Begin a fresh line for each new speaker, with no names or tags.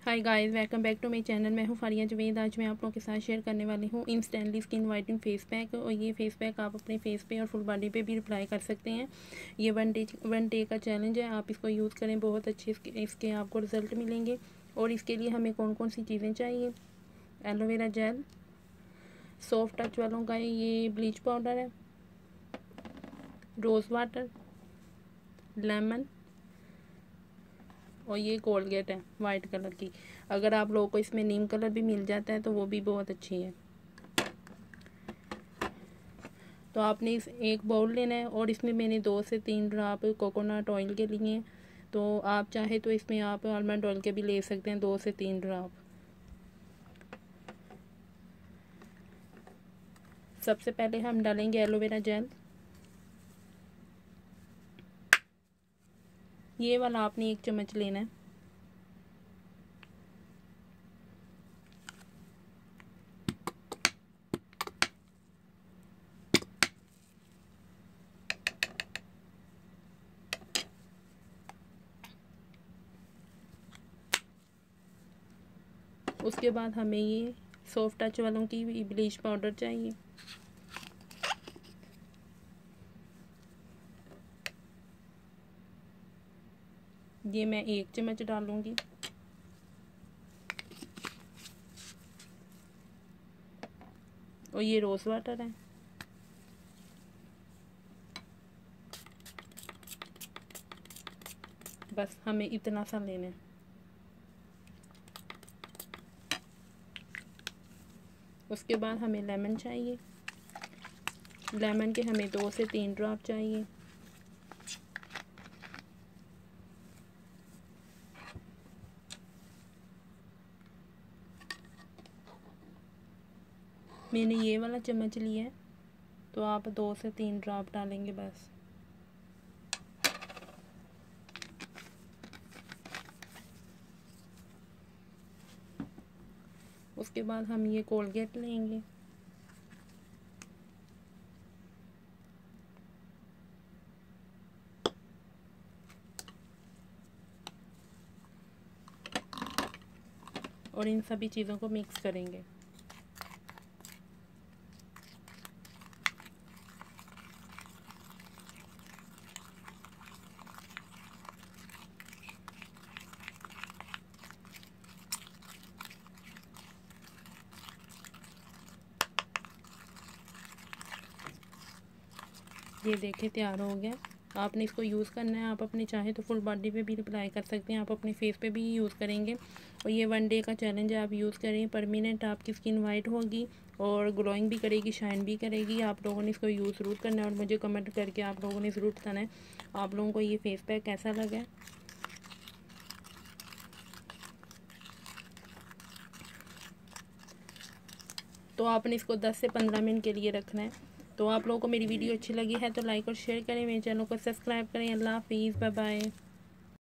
Hi guys, welcome back to my channel. मैं हूं फारिया जवेद। आज मैं आप लोगों के साथ शेयर करने वाली हूं instantly skin whitening face pack. और ये फेस पैक आप अपने फेस पे और फुल बॉडी पे भी अप्लाई कर सकते हैं। ये वन डे का चैलेंज है। आप इसको यूज़ करें, बहुत अच्छे इसके आपको रिज़ल्ट मिलेंगे। और इसके लिए हमें कौन कौन सी चीज़ें चाहिए? एलोवेरा जेल, सॉफ्ट टच वालों का ये ब्लीच पाउडर है, रोज़ वाटर, लेमन और ये कोलगेट है वाइट कलर की। अगर आप लोगों को इसमें नीम कलर भी मिल जाता है तो वो भी बहुत अच्छी है। तो आपने इस एक बाउल लेना है और इसमें मैंने 2 से 3 ड्रॉप कोकोनट ऑयल के लिए हैं। तो आप चाहे तो इसमें आप आलमंड ऑयल के भी ले सकते हैं, 2 से 3 ड्रॉप। सबसे पहले हम डालेंगे एलोवेरा जेल। ये वाला आपने 1 चम्मच लेना है। उसके बाद हमें ये सॉफ्ट टच वालों की ब्लीच पाउडर चाहिए। ये मैं 1 चम्मच डालूंगी। और ये रोज़ वाटर है। बस हमें इतना सा लेना है। उसके बाद हमें लेमन चाहिए। लेमन के हमें 2 से 3 ड्रॉप चाहिए। मैंने ये वाला चम्मच लिया है, तो आप 2 से 3 ड्रॉप डालेंगे बस। उसके बाद हम ये कोलगेट लेंगे। और इन सभी चीज़ों को मिक्स करेंगे। ये देखिए तैयार हो गया। आपने इसको यूज़ करना है। आप अपने चाहे तो फुल बॉडी पे भी अप्लाई कर सकते हैं, आप अपने फेस पे भी यूज़ करेंगे। और ये 1 डे का चैलेंज है, आप यूज़ करें, परमानेंट आपकी स्किन वाइट होगी और ग्लोइंग भी करेगी, शाइन भी करेगी। आप लोगों ने इसको यूज़ ज़रूर करना है और मुझे कमेंट करके आप लोगों ने ज़रूर बताना है आप लोगों को ये फेस पैक कैसा लगा है। तो आपने इसको 10 से 15 मिनट के लिए रखना है। तो आप लोगों को मेरी वीडियो अच्छी लगी है तो लाइक और शेयर करें, मेरे चैनल को सब्सक्राइब करें। अल्लाह हाफिज़, बाय बाय।